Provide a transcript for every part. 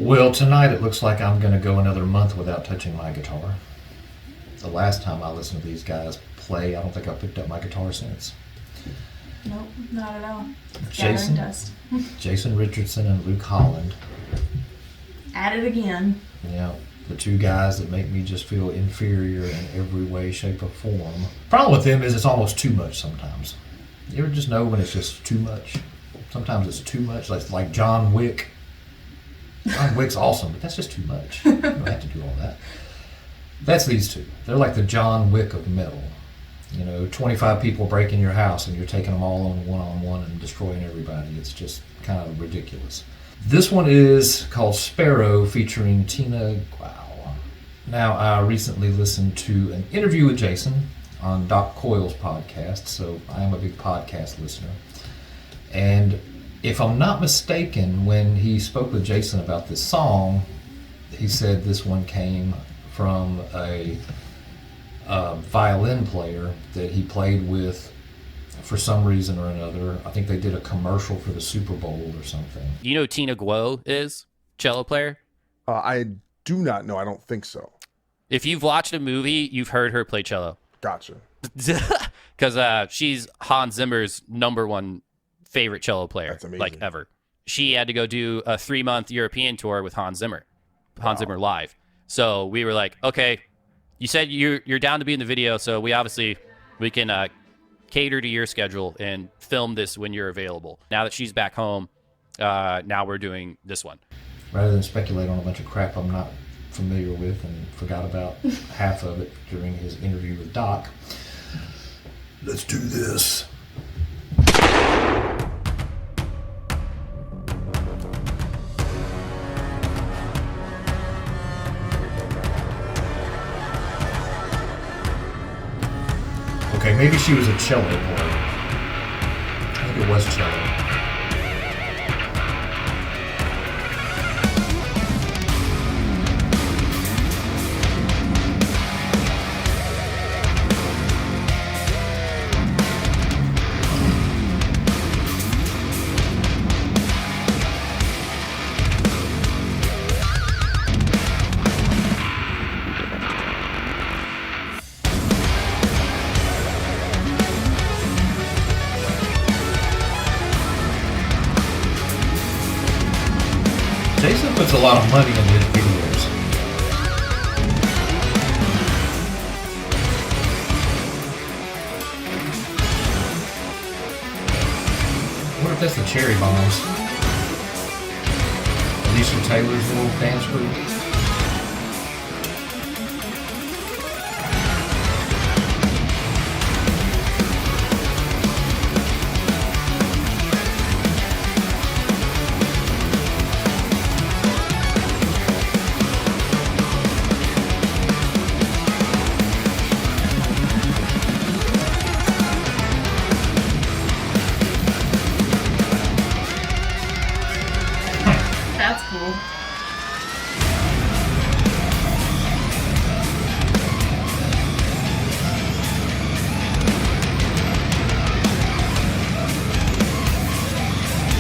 Well, tonight it looks like I'm going to go another month without touching my guitar. The last time I listened to these guys play, I don't think I picked up my guitar since. Nope, not at all. Jason, dust. Jason Richardson and Luke Holland. At it again. Yeah, the two guys that make me just feel inferior in every way, shape, or form. Problem with them is it's almost too much sometimes. You ever just know when it's just too much? Sometimes it's too much. Like John Wick. John Wick's awesome, but that's just too much. You don't have to do all that. That's these two. They're like the John Wick of metal. 25 people break in your house and you're taking them all on one-on-one and destroying everybody. It's just kind of ridiculous. This one is called Sparrow, featuring Tina Guo. Now, I recently listened to an interview with Jason on Doc Coyle's podcast, so I am a big podcast listener. And if I'm not mistaken, when he spoke with Jason about this song, he said this one came from a violin player that he played with for some reason or another. I think they did a commercial for the Super Bowl or something. You know who Tina Guo is? Cello player? I do not know. I don't think so. If you've watched a movie, you've heard her play cello. Gotcha. Because she's Hans Zimmer's #1 favorite cello player. That's amazing. Like ever. She had to go do a 3-month European tour with Hans Zimmer. Hans Zimmer live. So we were like, okay, you said you're down to be in the video, so we can cater to your schedule and film this when you're available. Now that she's back home, now we're doing this one. Rather than speculate on a bunch of crap I'm not familiar with and forgot about half of it during his interview with Doc, let's do this. Okay, maybe she was a cello player. I think it was cello. Jason puts a lot of money into his videos. I wonder if that's the Cherry Bombs. Alicia Taylor's little dance group. That's cool.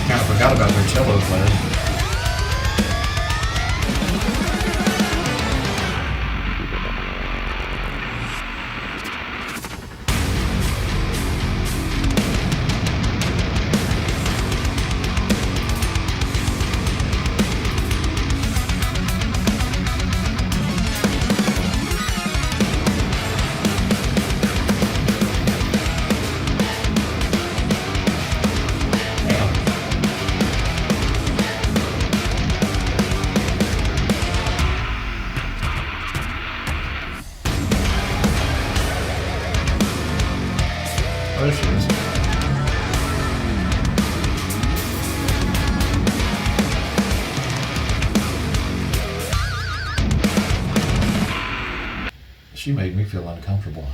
Kind of forgot about their cello player. Oh, there she is. She made me feel uncomfortable.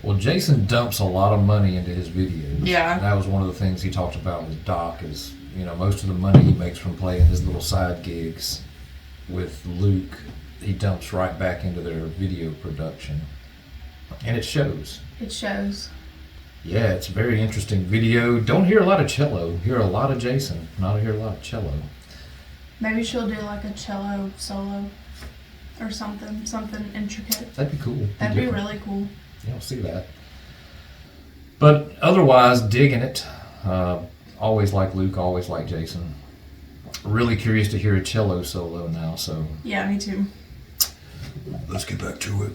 Well, Jason dumps a lot of money into his videos. Yeah. That was one of the things he talked about with Doc is, most of the money he makes from playing his little side gigs with Luke, he dumps right back into their video production. And it shows. It shows. Yeah, it's a very interesting video. Don't hear a lot of cello. Hear a lot of Jason. Not hear a lot of cello. Maybe she'll do like a cello solo or something intricate. That'd be cool. That'd be different. really cool. Yeah, I'll see that. But otherwise, digging it. Always like Luke, always like Jason. Really curious to hear a cello solo now, so Yeah, me too. let's get back to it.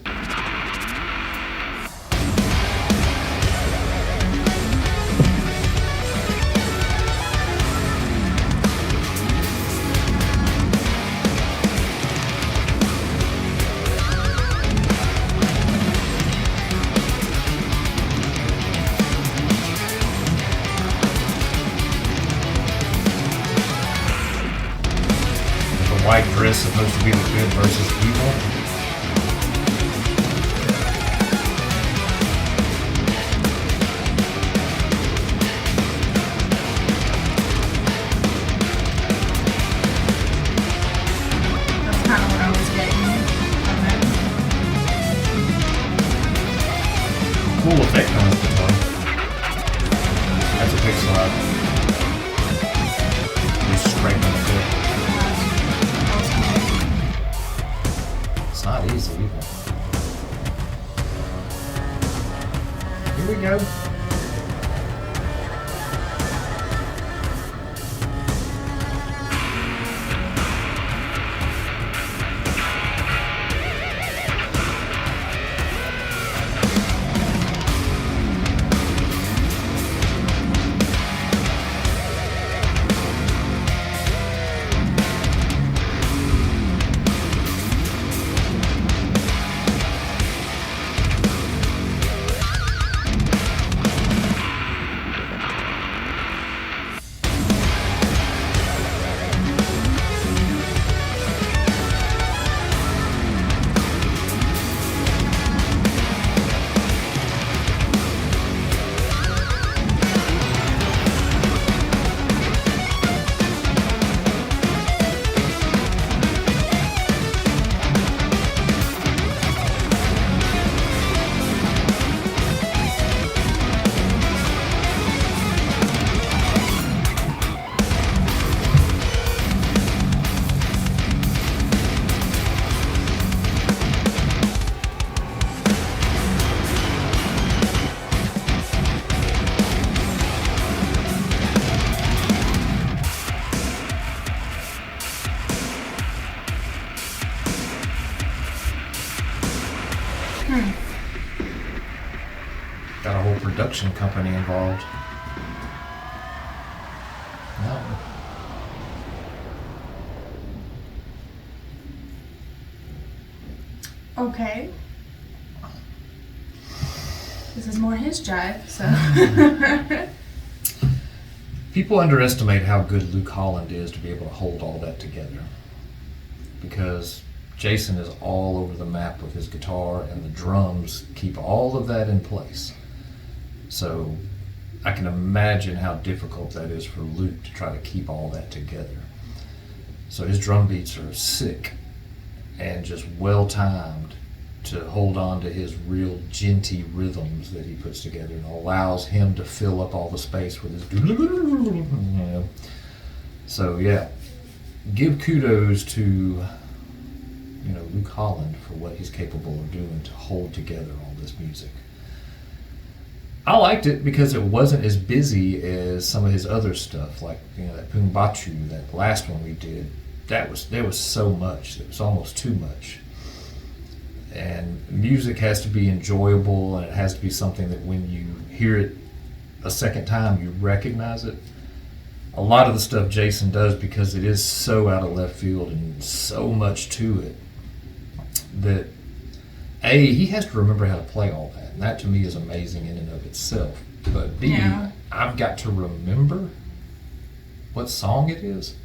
White dress supposed to be the good versus evil. That's kind of what I was getting from it. Cool effect on the guitar. That's a big slide. Just scraping a bit. It's not easy either. Here we go. Got a whole production company involved. No. Okay. This is more his jive, so. People underestimate how good Luke Holland is to be able to hold all that together. Because Jason is all over the map with his guitar, and the drums keep all of that in place. So I can imagine how difficult that is for Luke to try to keep all that together. So his drum beats are sick and just well timed to hold on to his real genty rhythms that he puts together, and allows him to fill up all the space with his, you know. So yeah, give kudos to, you know, Luke Holland for what he's capable of doing to hold together all this music. I liked it because it wasn't as busy as some of his other stuff, like, you know, that Pumbachu, that last one we did. There was so much. It was almost too much. And music has to be enjoyable, and it has to be something that when you hear it a second time, you recognize it. A lot of the stuff Jason does, because it is so out of left field and so much to it, that A, he has to remember how to play all that. And that to me is amazing in and of itself. But B, Yeah. I've got to remember what song it is.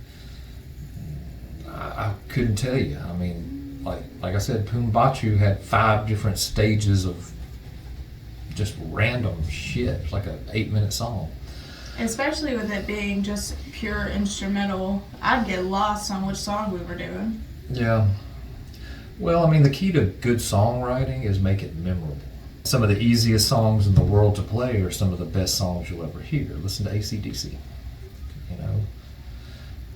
I couldn't tell you. I mean, like I said, Pumbachu had 5 different stages of just random shit. It's like an 8-minute song. Especially with it being just pure instrumental, I'd get lost on which song we were doing. Yeah. Well, I mean, the key to good songwriting is make it memorable. Some of the easiest songs in the world to play are some of the best songs you'll ever hear. Listen to AC/DC. You know,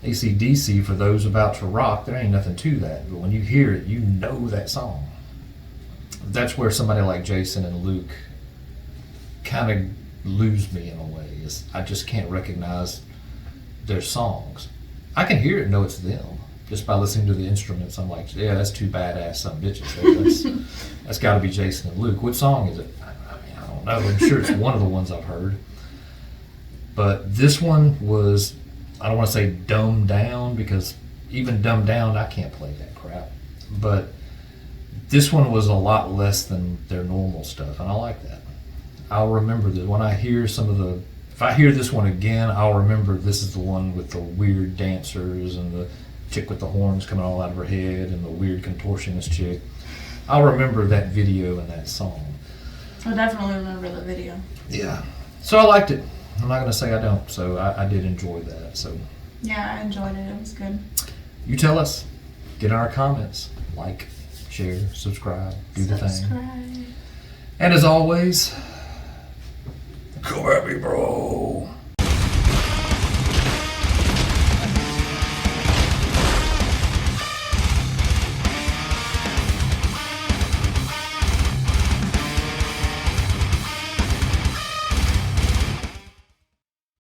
AC/DC, for those about to rock, there ain't nothing to that. But when you hear it, you know that song. That's where somebody like Jason and Luke kind of lose me in a way. I just can't recognize their songs. I can hear it and know it's them just by listening to the instruments. I'm like, yeah, that's two badass some bitches. That's got to be Jason and Luke. What song is it? I mean, I don't know. I'm sure it's one of the ones I've heard. But this one was, I don't want to say dumbed down, because even dumbed down, I can't play that crap. But this one was a lot less than their normal stuff, and I like that. I'll remember that when I hear some of the, if I hear this one again, I'll remember this is the one with the weird dancers and the chick with the horns coming all out of her head and the weird contortionist chick. I'll remember that video and that song. I definitely remember the video. Yeah. So I liked it. I'm not going to say I don't. So I did enjoy that. So Yeah, I enjoyed it. It was good. you tell us. Get in our comments. Like, share, subscribe, do the thing. Subscribe. And as always, come at me, bro.